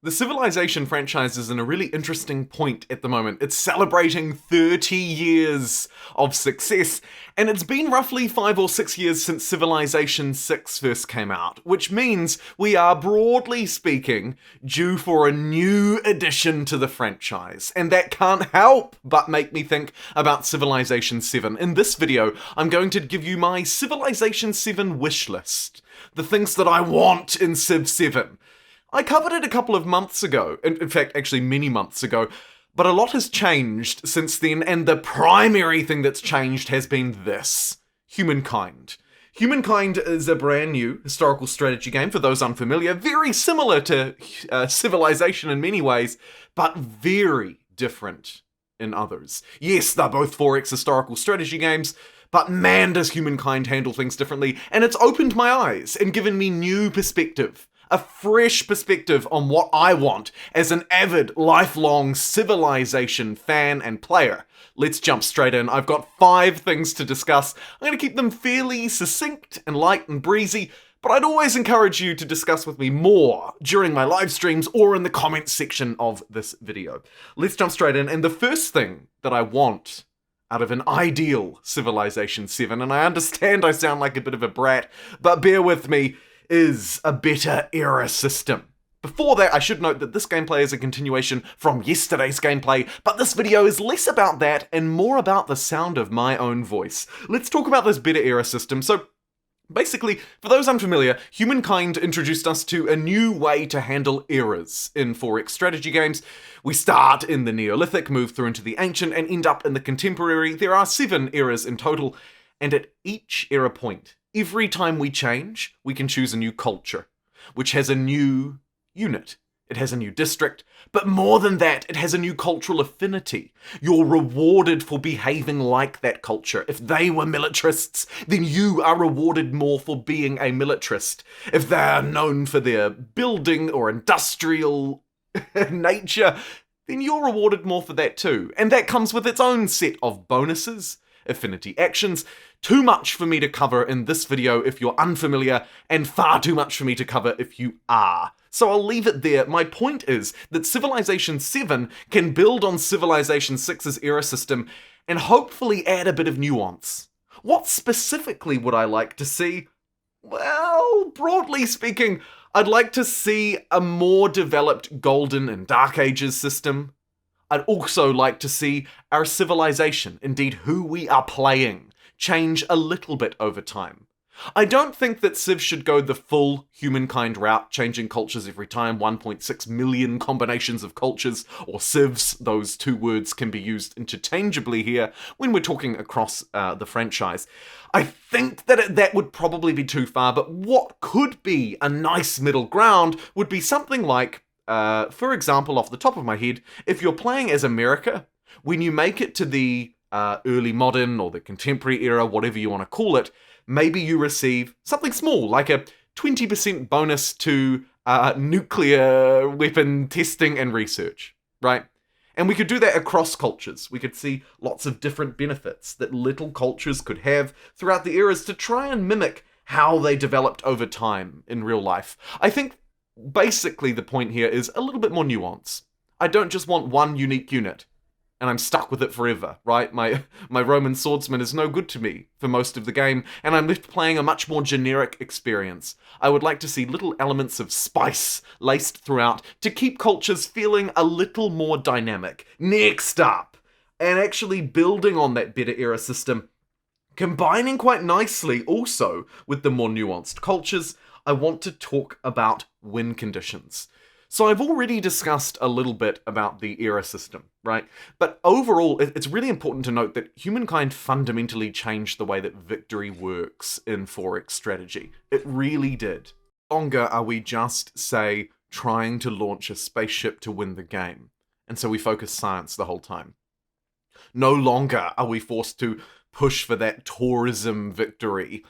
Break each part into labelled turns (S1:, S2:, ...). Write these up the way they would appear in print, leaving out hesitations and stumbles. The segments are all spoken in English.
S1: The Civilization franchise is in a really interesting point at the moment. It's celebrating 30 years of success, and it's been roughly 5 or 6 years since Civilization 6 first came out, which means we are, broadly speaking, due for a new addition to the franchise. And that can't help but make me think about Civilization 7. In this video, I'm going to give you my Civilization 7 wish list. The things that I want in Civ 7. I covered it a couple of months ago, in fact, actually many months ago, but a lot has changed since then, and the primary thing that's changed has been this: Humankind. Humankind is a brand new historical strategy game, for those unfamiliar, very similar to Civilization in many ways, but very different in others. Yes, they're both 4X historical strategy games, but man does Humankind handle things differently, and it's opened my eyes and given me new perspective. A fresh perspective on what I want as an avid, lifelong Civilization fan and player. Let's jump straight in. I've got 5 things to discuss. I'm going to keep them fairly succinct and light and breezy, but I'd always encourage you to discuss with me more during my live streams or in the comments section of this video. Let's jump straight in, and the first thing that I want out of an ideal Civilization 7, and I understand I sound like a bit of a brat, but bear with me, is a better era system. Before that, I should note that this gameplay is a continuation from yesterday's gameplay, but this video is less about that and more about the sound of my own voice. Let's talk about this better era system. So, basically, for those unfamiliar, Humankind introduced us to a new way to handle eras in 4X strategy games. We start in the Neolithic, move through into the Ancient, and end up in the Contemporary. There are 7 eras in total, and at each era point, every time we change, we can choose a new culture, which has a new unit. It has a new district, but more than that, it has a new cultural affinity. You're rewarded for behaving like that culture. If they were militarists, then you are rewarded more for being a militarist. If they're known for their building or industrial nature, then you're rewarded more for that too. And that comes with its own set of bonuses, affinity actions. Too much for me to cover in this video if you're unfamiliar, and far too much for me to cover if you are. So I'll leave it there. My point is that Civilization 7 can build on Civilization 6's era system and hopefully add a bit of nuance. What specifically would I like to see? Well, broadly speaking, I'd like to see a more developed Golden and Dark Ages system. I'd also like to see our civilization, indeed who we are playing, change a little bit over time. I don't think that Civs should go the full Humankind route, changing cultures every time, 1.6 million combinations of cultures, or Civs. Those 2 words can be used interchangeably here when we're talking across the franchise. I think that that would probably be too far, but what could be a nice middle ground would be something like, for example, off the top of my head, if you're playing as America, when you make it to the early modern or the contemporary era, whatever you want to call it, maybe you receive something small, like a 20% bonus to nuclear weapon testing and research, right? And we could do that across cultures. We could see lots of different benefits that little cultures could have throughout the eras to try and mimic how they developed over time in real life. I think basically the point here is a little bit more nuance. I don't just want one unique unit, and I'm stuck with it forever, right? My Roman swordsman is no good to me for most of the game, and I'm left playing a much more generic experience. I would like to see little elements of spice laced throughout to keep cultures feeling a little more dynamic. Next up, and actually building on that better era system, combining quite nicely also with the more nuanced cultures, I want to talk about win conditions. So I've already discussed a little bit about the era system, right? But overall, it's really important to note that Humankind fundamentally changed the way that victory works in 4X strategy. It really did. No longer are we just, say, trying to launch a spaceship to win the game, and so we focus science the whole time. No longer are we forced to push for that tourism victory,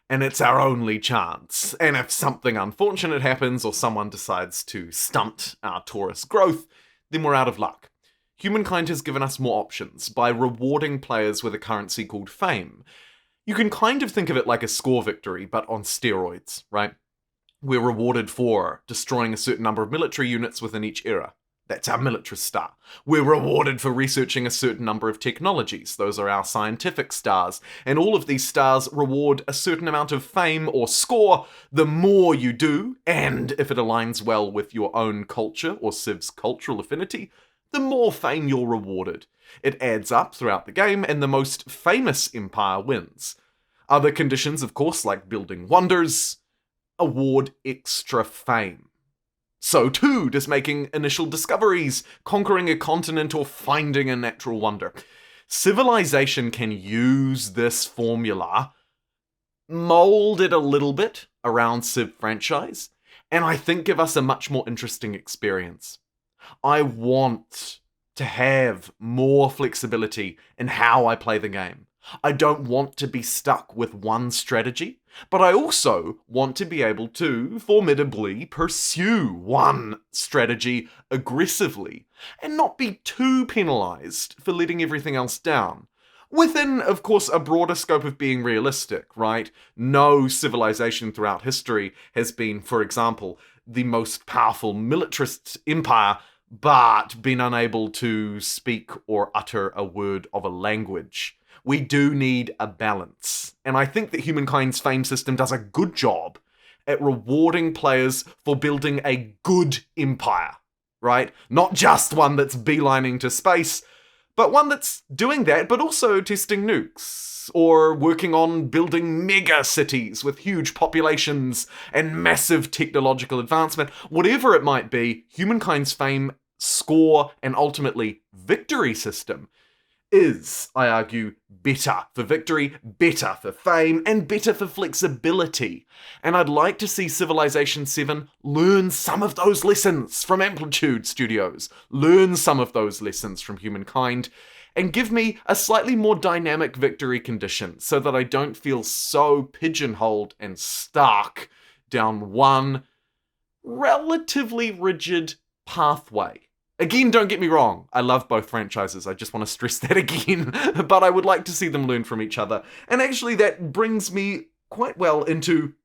S1: and it's our only chance. And if something unfortunate happens or someone decides to stunt our tourist growth, then we're out of luck. Humankind has given us more options by rewarding players with a currency called fame. You can kind of think of it like a score victory, but on steroids, right? We're rewarded for destroying a certain number of military units within each era. That's our militarist star. We're rewarded for researching a certain number of technologies. Those are our scientific stars. And all of these stars reward a certain amount of fame or score the more you do, and if it aligns well with your own culture or Civ's cultural affinity, the more fame you're rewarded. It adds up throughout the game, and the most famous empire wins. Other conditions, of course, like building wonders, award extra fame. So too does making initial discoveries, conquering a continent, or finding a natural wonder. Civilization can use this formula, mold it a little bit around Civ franchise, and I think give us a much more interesting experience. I want to have more flexibility in how I play the game. I don't want to be stuck with one strategy, but I also want to be able to formidably pursue one strategy aggressively and not be too penalized for letting everything else down. Within, of course, a broader scope of being realistic, right? No civilization throughout history has been, for example, the most powerful militarist empire, but been unable to speak or utter a word of a language. We do need a balance. And I think that Humankind's fame system does a good job at rewarding players for building a good empire, right? Not just one that's beelining to space, but one that's doing that, but also testing nukes, or working on building mega cities with huge populations and massive technological advancement. Whatever it might be, Humankind's fame score and ultimately victory system is, I argue, better for victory, better for fame, and better for flexibility. And I'd like to see Civilization 7 learn some of those lessons from Amplitude Studios, learn some of those lessons from Humankind, and give me a slightly more dynamic victory condition so that I don't feel so pigeonholed and stuck down one relatively rigid pathway. Again, don't get me wrong, I love both franchises, I just want to stress that again, but I would like to see them learn from each other. And actually that brings me quite well into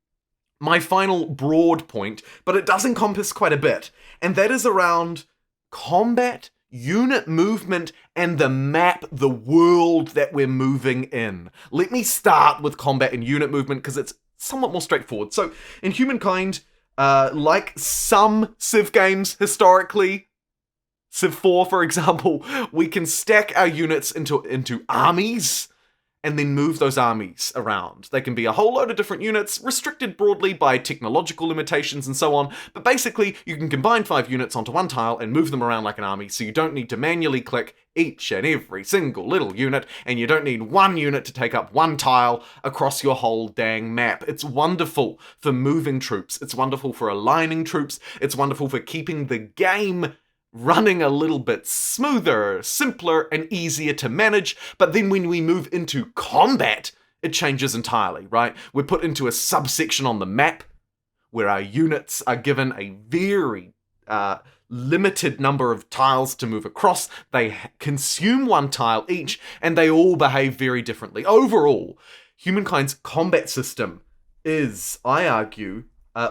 S1: my final broad point, but it does encompass quite a bit, and that is around combat, unit movement, and the map, the world that we're moving in. Let me start with combat and unit movement because it's somewhat more straightforward. So, in Humankind, like some Civ games historically, Civ 4, for example, we can stack our units into armies and then move those armies around. They can be a whole load of different units, restricted broadly by technological limitations and so on, but basically you can combine 5 units onto one tile and move them around like an army, so you don't need to manually click each and every single little unit, and you don't need one unit to take up one tile across your whole dang map. It's wonderful for moving troops, it's wonderful for aligning troops, it's wonderful for keeping the game running a little bit smoother, simpler, and easier to manage. But then when we move into combat, it changes entirely, right? We're put into a subsection on the map where our units are given a very limited number of tiles to move across. They consume one tile each, and they all behave very differently. Overall, Humankind's combat system is, I argue,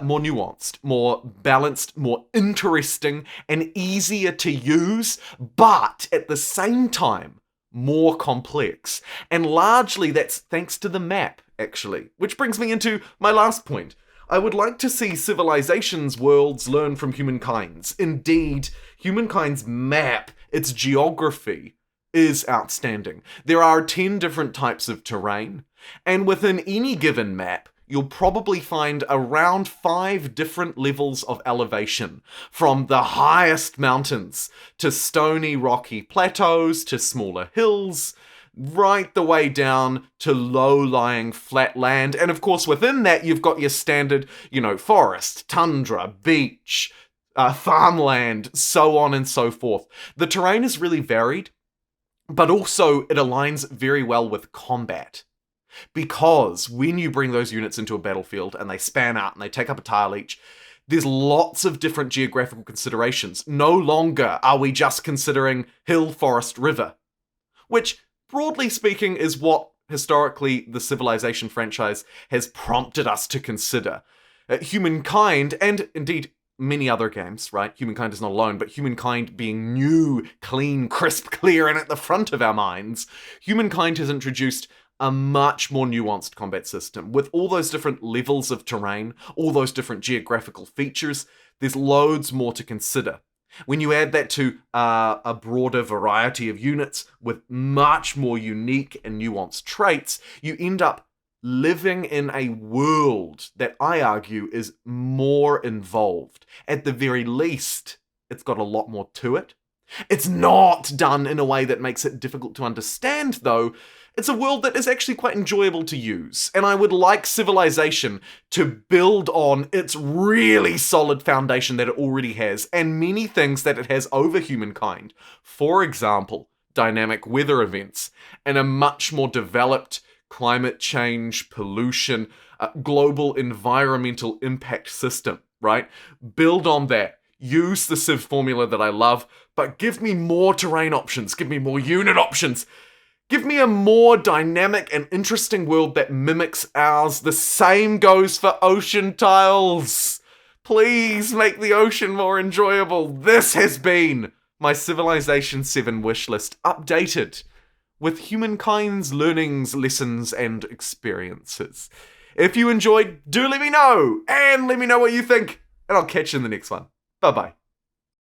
S1: more nuanced, more balanced, more interesting, and easier to use, but at the same time, more complex. And largely that's thanks to the map, actually. Which brings me into my last point. I would like to see Civilization's worlds learn from Humankind's. Indeed, Humankind's map, its geography, is outstanding. There are 10 different types of terrain, and within any given map, you'll probably find around 5 different levels of elevation, from the highest mountains to stony rocky plateaus to smaller hills, right the way down to low-lying flat land. And of course within that you've got your standard, forest, tundra, beach, farmland, so on and so forth. The terrain is really varied, but also it aligns very well with combat. Because when you bring those units into a battlefield and they span out and they take up a tile each, there's lots of different geographical considerations. No longer are we just considering hill, forest, river, which, broadly speaking, is what historically the Civilization franchise has prompted us to consider. Humankind, and indeed many other games, right? Humankind is not alone, but Humankind being new, clean, crisp, clear, and at the front of our minds, Humankind has introduced a much more nuanced combat system with all those different levels of terrain, all those different geographical features. There's loads more to consider. When you add that to a broader variety of units with much more unique and nuanced traits, you end up living in a world that I argue is more involved. At the very least, it's got a lot more to it. It's not done in a way that makes it difficult to understand, though. It's a world that is actually quite enjoyable to use, and I would like Civilization to build on its really solid foundation that it already has, and many things that it has over Humankind. For example, dynamic weather events, and a much more developed climate change, pollution, global environmental impact system, right? Build on that. Use the Civ formula that I love, but give me more terrain options, give me more unit options. Give me a more dynamic and interesting world that mimics ours. The same goes for ocean tiles. Please make the ocean more enjoyable. This has been my Civilization 7 wishlist updated with Humankind's learnings, lessons, and experiences. If you enjoyed, do let me know, and let me know what you think, and I'll catch you in the next one. Bye-bye.